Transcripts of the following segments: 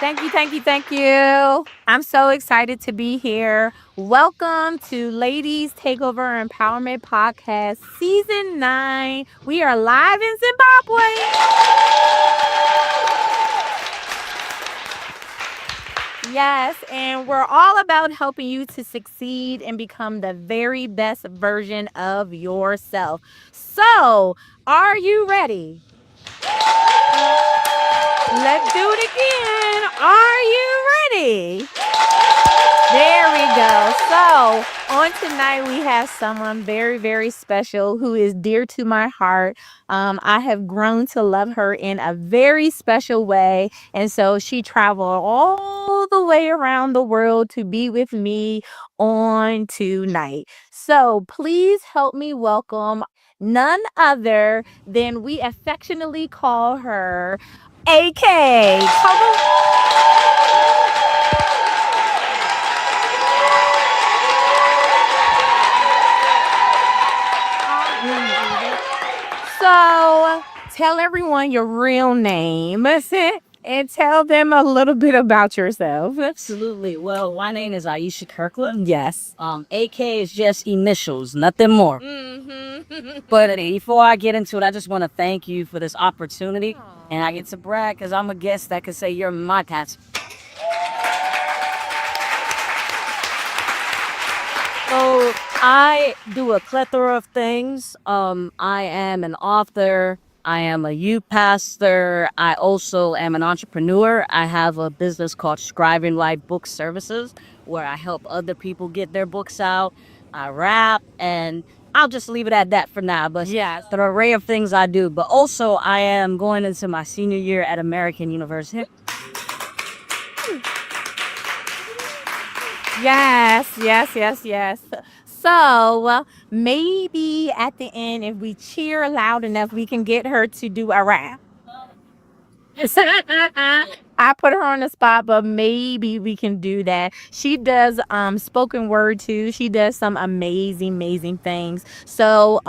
Thank you. I'm so excited to be here. Welcome to Ladies Takeover Empowerment Podcast, Season 9. We are live in Zimbabwe. Yes, and we're all about helping you to succeed and become the very best version of yourself. So, are you ready? Let's do it again. Are you ready? There we go. So, on tonight, we have someone very, very special who is dear to my heart. I have grown to love her in a very special way. And so, she traveled all the way around the world to be with me on tonight. So, please help me welcome none other than we affectionately call her AK. Come on. So tell everyone your real name and tell them a little bit about yourself. Absolutely. Well, my name is Ayeisha Kirkland. Yes. AK is just initials, nothing more. But before I get into it, I just want to thank you for this opportunity. And I get to brag because I'm a guest that can say you're my cat. So I do a plethora of things. I am an author. I am a youth pastor. I also am an entrepreneur. I have a business called Scribing Life Book Services, where I help other people get their books out. I rap, and I'll just leave it at that for now. But Yes. the array of things I do. But also, I am going into my senior year at American University. Yes. So maybe at the end, if we cheer loud enough, we can get her to do a rap. I put her on the spot, but maybe we can do that. She does spoken word too. She does some amazing things. So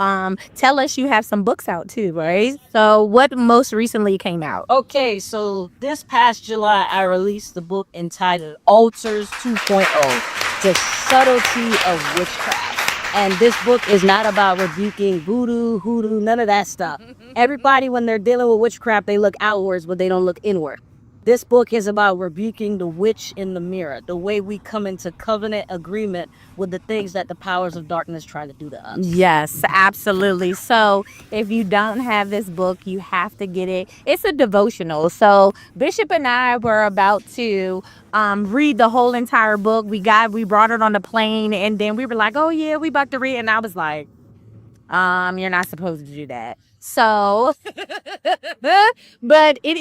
tell us you have some books out too, right? So what most recently came out? Okay, so this past July, I released the book entitled Altars 2.0, The Subtlety of Witchcraft. And this book is not about rebuking voodoo, hoodoo, none of that stuff. Everybody, when they're dealing with witchcraft, they look outwards, but they don't look inward. This book is about rebuking the witch in the mirror, the way we come into covenant agreement with the things that the powers of darkness try to do to us. Yes, absolutely. So if you don't have this book, you have to get it. It's a devotional. So Bishop and I were about to read the whole entire book. We brought it on the plane, and then we were like, oh yeah, we about to read. And I was like, you're not supposed to do that. So, but it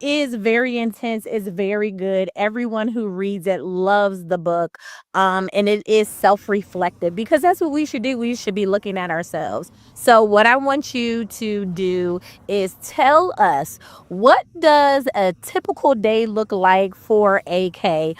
is very intense. It's very good. Everyone who reads it loves the book. And it is self-reflective because that's what we should do. We should be looking at ourselves. So what I want you to do is tell us, what does a typical day look like for AK?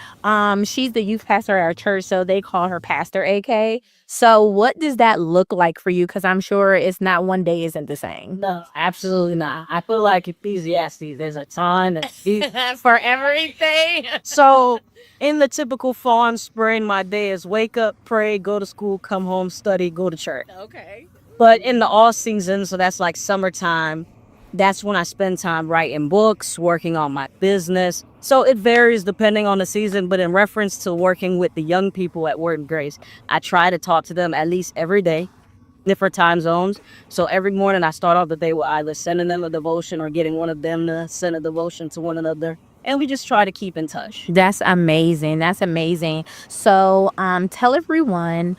She's the youth pastor at our church, so they call her Pastor AK. So what does that look like for you? Because I'm sure it's not one day isn't the same. No, absolutely not. I feel like Ecclesiastes, there's a time and For everything. so in the typical fawn spring, my day is wake up, pray, go to school, come home, study, go to church. Okay. But in the all season, so that's like summertime, that's when I spend time writing books, working on my business. So it varies depending on the season, but in reference to working with the young people at Word and Grace, I try to talk to them at least every day, different time zones. So every morning I start off the day with either sending them a devotion or getting one of them to send a devotion to one another. And we just try to keep in touch. That's amazing. So, tell everyone,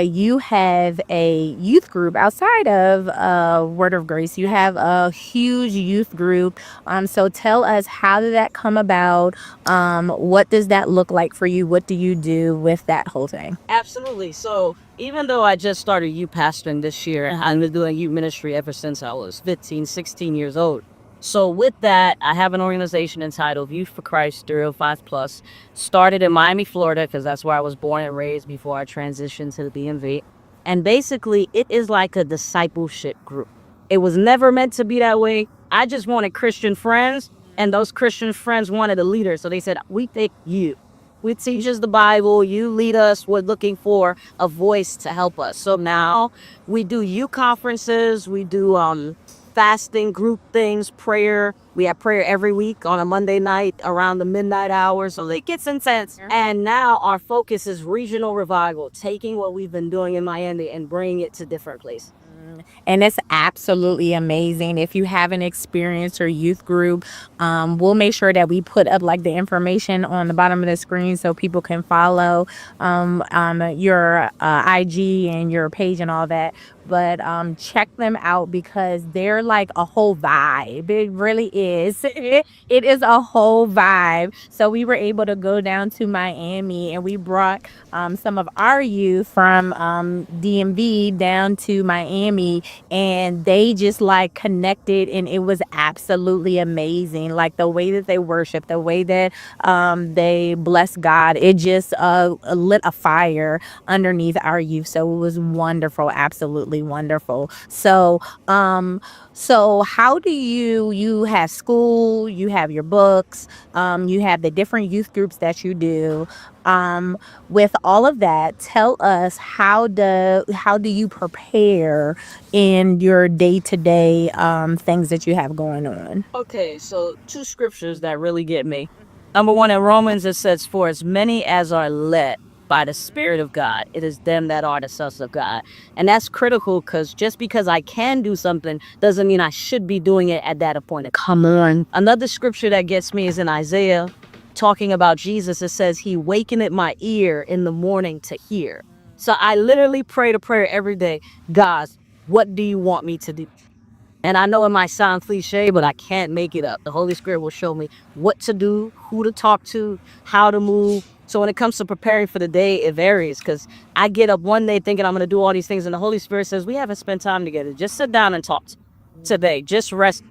you have a youth group outside of Word of Grace. You have a huge youth group. So tell us, how did that come about? What does that look like for you? What do you do with that whole thing? Absolutely. So even though I just started youth pastoring this year, I've been doing youth ministry ever since I was 15, 16 years old. So with that, I have an organization entitled Youth for Christ 305 Plus. Started in Miami, Florida, because that's where I was born and raised before I transitioned to the DMV. And basically, it is like a discipleship group. It was never meant to be that way. I just wanted Christian friends And those Christian friends wanted a leader. So they said, we take you. We teach us the Bible. You lead us. We're looking for a voice to help us. So now we do youth conferences. We do fasting group things, prayer. We have prayer every week on a Monday night around the midnight hour. So it gets intense. And now our focus is regional revival, taking what we've been doing in Miami and bringing it to different places. And it's absolutely amazing. If you have an experience or youth group, we'll make sure that we put up like the information on the bottom of the screen so people can follow your IG and your page and all that. But check them out because they're like a whole vibe. It really is. It is a whole vibe. So we were able to go down to Miami and we brought some of our youth from DMV down to Miami, and they just like connected, and it was absolutely amazing. Like the way that they worship, the way that they bless God, it just lit a fire underneath our youth. So it was wonderful, absolutely wonderful. So how do you have school, you have your books, you have the different youth groups that you do. With all of that, tell us how do you prepare in your day-to-day things that you have going on? Okay, so two scriptures that really get me. Number one, in Romans, it says, for as many as are led by the Spirit of God, it is them that are the sons of God. And that's critical because just because I can do something doesn't mean I should be doing it at that appointed. Come on. Another scripture that gets me is in Isaiah, talking about Jesus. It says, he wakeneth my ear in the morning to hear. So I literally pray the prayer every day. God, what do you want me to do? And I know it might sound cliche, but I can't make it up. The Holy Spirit will show me what to do, who to talk to, how to move. So when it comes to preparing for the day, it varies because I get up one day thinking I'm going to do all these things. And the Holy Spirit says, we haven't spent time together. Just sit down and talk today. Just rest.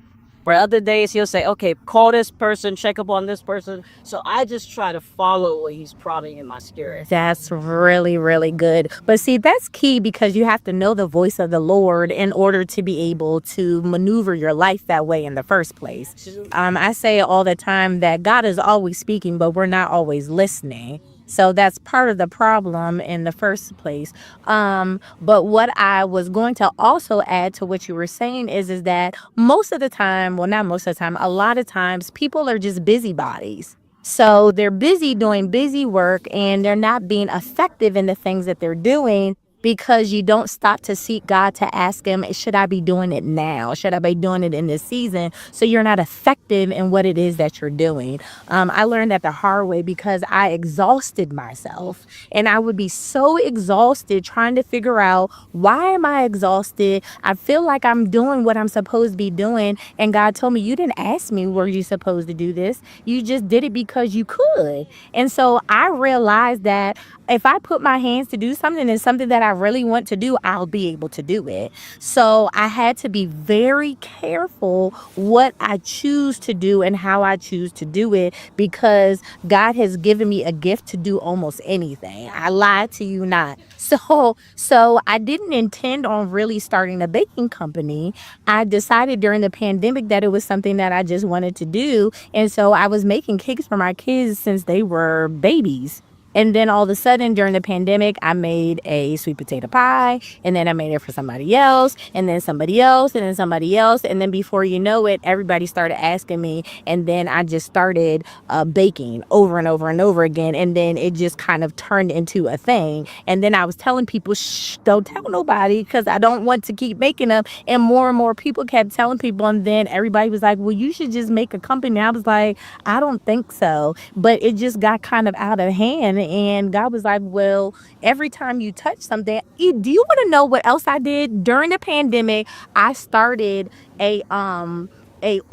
For other days, he'll say, okay, call this person, check up on this person. So I just try to follow what he's prodding in my spirit. That's really, really good. But see, that's key because you have to know the voice of the Lord in order to be able to maneuver your life that way in the first place. I say all the time that God is always speaking, but we're not always listening. So that's part of the problem in the first place. But what I was going to also add to what you were saying is that most of the time, well, not most of the time, a lot of times people are just busybodies. So they're busy doing busy work and they're not being effective in the things that they're doing because you don't stop to seek God to ask him, should I be doing it now? Should I be doing it in this season? So you're not effective in what it is that you're doing. I learned that the hard way because I exhausted myself and I would be so exhausted trying to figure out, why am I exhausted? I feel like I'm doing what I'm supposed to be doing. And God told me, you didn't ask me, were you supposed to do this? You just did it because you could. And so I realized that if I put my hands to do something and something that I really want to do, I'll be able to do it. So I had to be very careful what I choose to do and how I choose to do it because God has given me a gift to do almost anything. I lied to you not. So I didn't intend on really starting a baking company. I decided during the pandemic that it was something that I just wanted to do. And so I was making cakes for my kids since they were babies. And then all of a sudden during the pandemic, I made a sweet potato pie, and then I made it for somebody else, and then somebody else, and then somebody else. And then before you know it, everybody started asking me. And then I just started baking over and over and over again. And then it just kind of turned into a thing. And then I was telling people, shh, don't tell nobody because I don't want to keep making them. And more people kept telling people. And then everybody was like, well, you should just make a company. I was like, I don't think so. But it just got kind of out of hand. And God was like, well, every time you touch something, do you want to know what else I did during the pandemic? I started a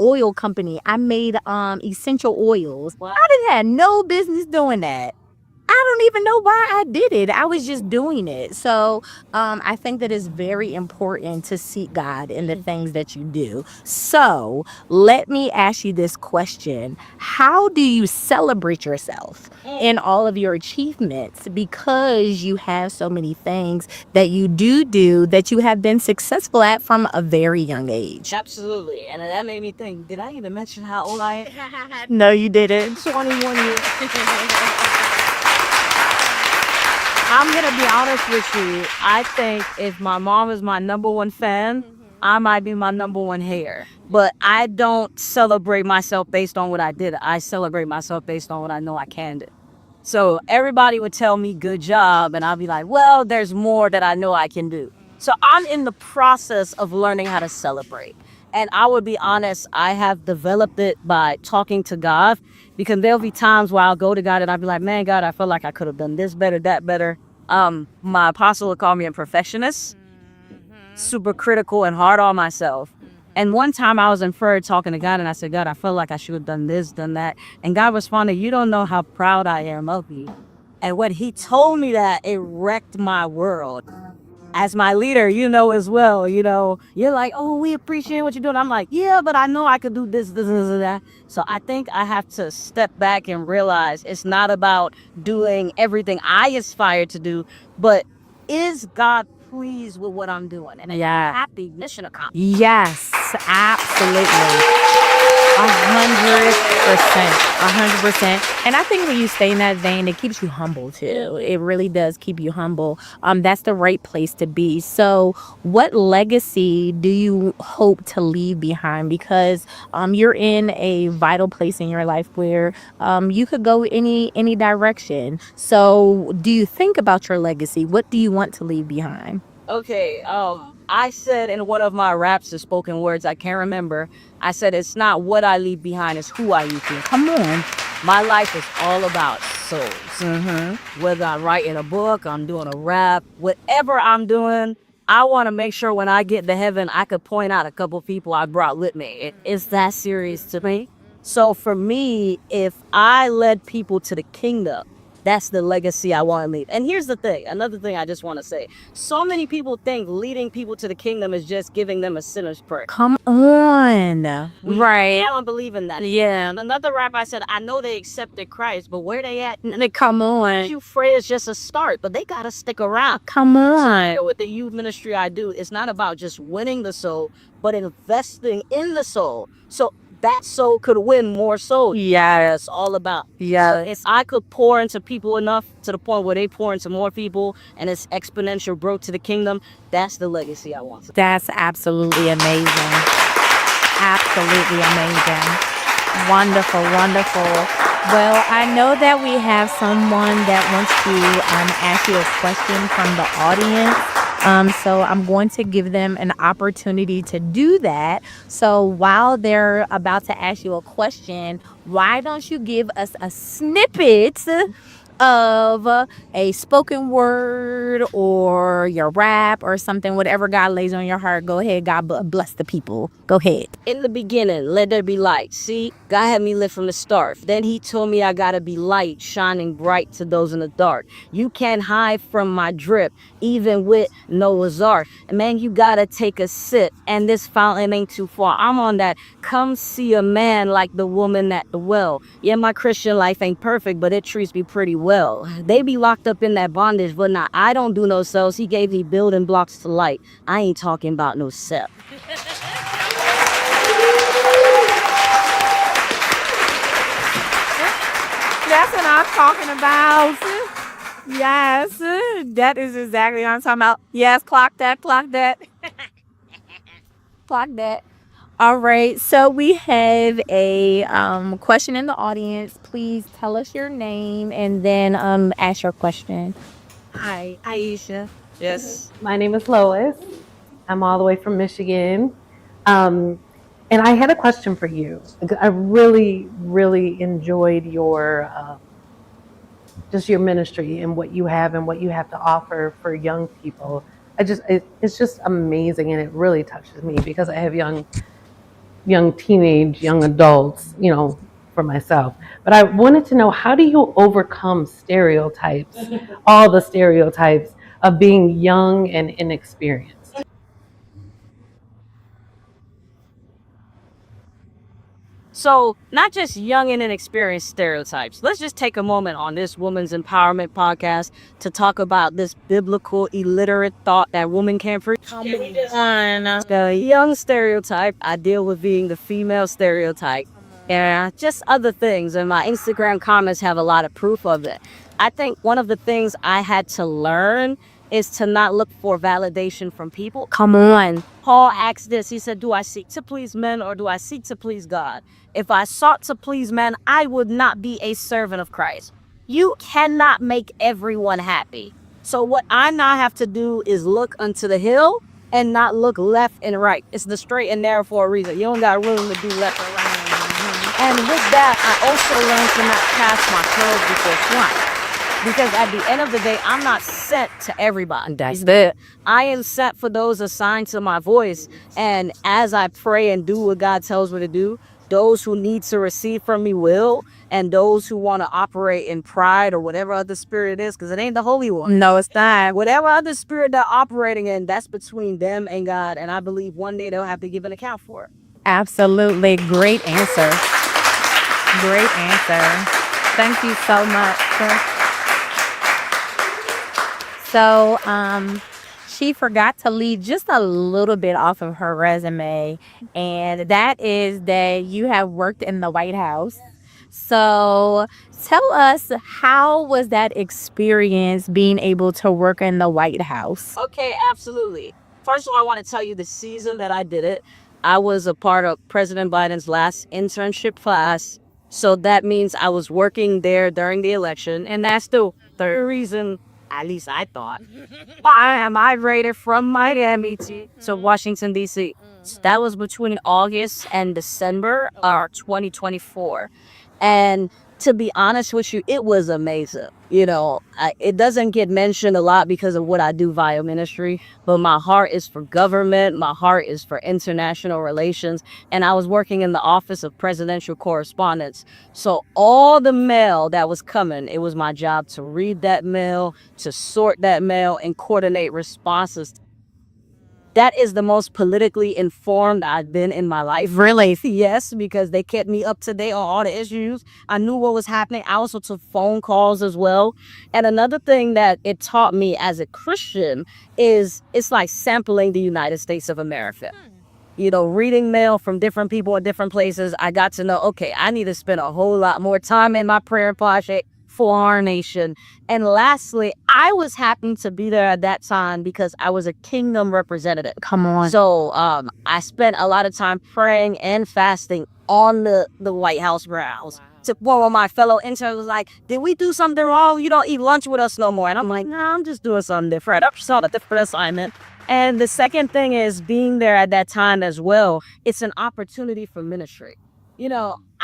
oil company. I made essential oils. Wow. I didn't have no business doing that. I don't even know why I did it. I was just doing it. So I think that it's very important to seek God in the things that you do. So let me ask you this question. How do you celebrate yourself in all of your achievements? Because you have so many things that you do that you have been successful at from a very young age. Absolutely. And that made me think, did I even mention how old I am? No, you didn't. 21 years. I'm gonna be honest with you. I think if my mom is my number one fan, I might be my number one hater. But I don't celebrate myself based on what I did. I celebrate myself based on what I know I can do. So everybody would tell me good job, and I'll be like, well, there's more that I know I can do. So I'm in the process of learning how to celebrate. And I would be honest, I have developed it by talking to God, because there'll be times where I'll go to God and I'll be like, man, God, I feel like I could have done this better, that better. My apostle would call me a perfectionist, super critical and hard on myself. And one time I was in prayer talking to God, and I said, God, I felt like I should have done this, done that. And God responded, you don't know how proud I am of you. And when he told me that, it wrecked my world. As my leader, you know, as well, you know, you're like, oh, we appreciate what you're doing. I'm like, yeah, but I know I could do this, and that. So I think I have to step back and realize it's not about doing everything I aspire to do, but is God pleased with what I'm doing? And Yeah. happy mission accomplished. Yes, absolutely. 100%. 100%. And I think when you stay in that vein, it keeps you humble too. It really does keep you humble. That's the right place to be. So what legacy do you hope to leave behind? Because you're in a vital place in your life where you could go any direction. So do you think about your legacy? What do you want to leave behind? Okay, I said in one of my raps or spoken words, I can't remember, I said it's not what I leave behind, it's who I leave behind. Come on. My life is all about souls. Mm-hmm. Whether I'm writing a book, I'm doing a rap, whatever I'm doing, I want to make sure when I get to heaven, I could point out a couple people I brought with me. It's that serious to me. So for me, if I led people to the kingdom, that's the legacy I want to leave. And here's the thing, another thing I just want to say. So many people think leading people to the kingdom is just giving them a sinner's prayer. Come on. I Right. don't believe in that. Yeah. And another rabbi said, I know they accepted Christ, but where they at? Come on. You pray is just a start, but they gotta stick around. Come on. With the youth ministry I do, it's not about just winning the soul, but investing in the soul. So that soul could win more souls. Yes. It's all about. Yeah. So if I could pour into people enough to the point where they pour into more people and it's exponential growth to the kingdom, that's the legacy I want. That's absolutely amazing. Absolutely amazing. Wonderful, wonderful. Well, I know that we have someone that wants to ask you a question from the audience. So I'm going to give them an opportunity to do that. So while they're about to ask you a question, why don't you give us a snippet of a spoken word or your rap or something, whatever God lays on your heart? Go ahead. God bless the people. Go ahead. In the beginning, let there be light. See, God had me live from the start. Then he told me I gotta be light, shining bright to those in the dark. You can't hide from my drip, even with Noah's Ark. And man, you gotta take a sip, and this fountain ain't too far. I'm on that come see a man like the woman at the well. Yeah, my Christian life ain't perfect, but it treats me pretty well. They be locked up in that bondage, but nah, I don't do no cells. He gave me building blocks to light. I ain't talking about no cell. That's what I'm talking about. Yes, that is exactly what I'm talking about. Yes, clock that, clock that. Clock that. All right, so we have a question in the audience. Please tell us your name and then ask your question. Hi, Ayeisha. Yes. My name is Lois. I'm all the way from Michigan. And I had a question for you. I really, really enjoyed your just your ministry and what you have to offer for young people. It's just amazing, and it really touches me because I have young adults, for myself. But I wanted to know, how do you overcome stereotypes, all the stereotypes of being young and inexperienced? So, not just young and inexperienced stereotypes. Let's just take a moment on this Women's Empowerment podcast to talk about this biblical illiterate thought that women can't preach. The young stereotype, I deal with being the female stereotype. And just other things. And my Instagram comments have a lot of proof of it. I think one of the things I had to learn is to not look for validation from people. Come on. Paul asked this. He said, do I seek to please men or do I seek to please God? If I sought to please men, I would not be a servant of Christ. You cannot make everyone happy. So what I now have to do is look unto the hill and not look left and right. It's the straight and narrow for a reason. You don't got room to do left and right. And with that, I also learned to not cast my pearls before swine. Because at the end of the day, I'm not sent to everybody. That's it. I am sent for those assigned to my voice. And as I pray and do what God tells me to do, those who need to receive from me will. And those who want to operate in pride or whatever other spirit it is, because it ain't the Holy One. No, it's not. Whatever other spirit they're operating in, that's between them and God. And I believe one day they'll have to give an account for it. Absolutely. Great answer. Great answer. Thank you so much. So, she forgot to leave just a little bit off of her resume, and that is that you have worked in the White House. So, tell us, how was that experience being able to work in the White House? Okay, absolutely. First of all, I want to tell you the season that I did it. I was a part of President Biden's last internship class. So that means I was working there during the election. And that's the third reason, at least I thought, why I migrated from Miami to Washington, D.C. So that was between August and December of 2024. And to be honest with you, it was amazing. It doesn't get mentioned a lot because of what I do via ministry, but my heart is for government. My heart is for international relations. And I was working in the Office of Presidential Correspondence. So all the mail that was coming, it was my job to read that mail, to sort that mail, and coordinate responses. That is the most politically informed I've been in my life. Really? Yes, because they kept me up to date on all the issues. I knew what was happening. I also took phone calls as well. And another thing that it taught me as a Christian is it's like sampling the United States of America. Reading mail from different people in different places, I got to know, okay, I need to spend a whole lot more time in my prayer project for our nation. And lastly, I was happy to be there at that time because I was a kingdom representative. Come on. So I spent a lot of time praying and fasting on the White House grounds. To one of my fellow interns was like, did we do something wrong? You don't eat lunch with us no more. And I'm like, no, I'm just doing something different. I'm just on a different assignment. And the second thing is being there at that time as well. It's an opportunity for ministry.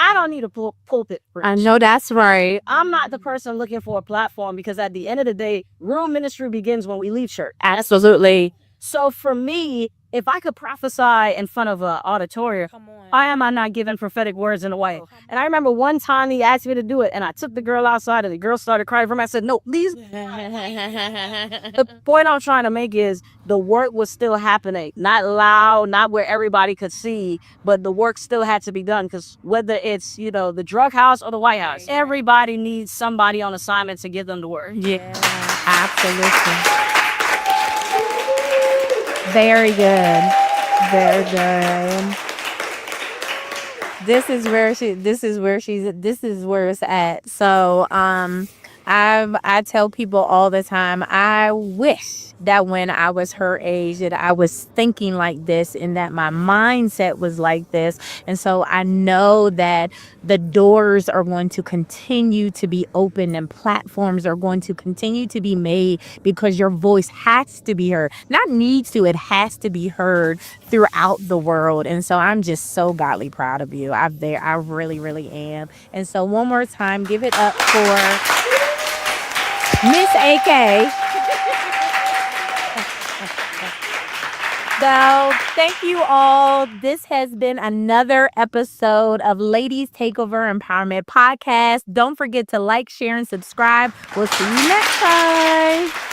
I don't need a pulpit preach. I know that's right. I'm not the person looking for a platform because at the end of the day, real ministry begins when we leave church. Absolutely. So for me, if I could prophesy in front of an auditorium, why am I not giving prophetic words in a way? And I remember one time he asked me to do it, and I took the girl outside, and the girl started crying for me. I said, no, please. The point I'm trying to make is the work was still happening. Not loud, not where everybody could see, but the work still had to be done because whether it's, the drug house or the White House, everybody needs somebody on assignment to give them the word. Yeah, absolutely. Very good. Very good. This is where it's at. So, I tell people all the time, I wish that when I was her age that I was thinking like this and that my mindset was like this. And so I know that the doors are going to continue to be open and platforms are going to continue to be made because your voice has to be heard. Not needs to, it has to be heard throughout the world. And so I'm just so godly proud of you. I really, really am. And so one more time, give it up for Miss AK. Well, thank you all. This has been another episode of Ladies Takeover Empowerment Podcast. Don't forget to like, share, and subscribe. We'll see you next time.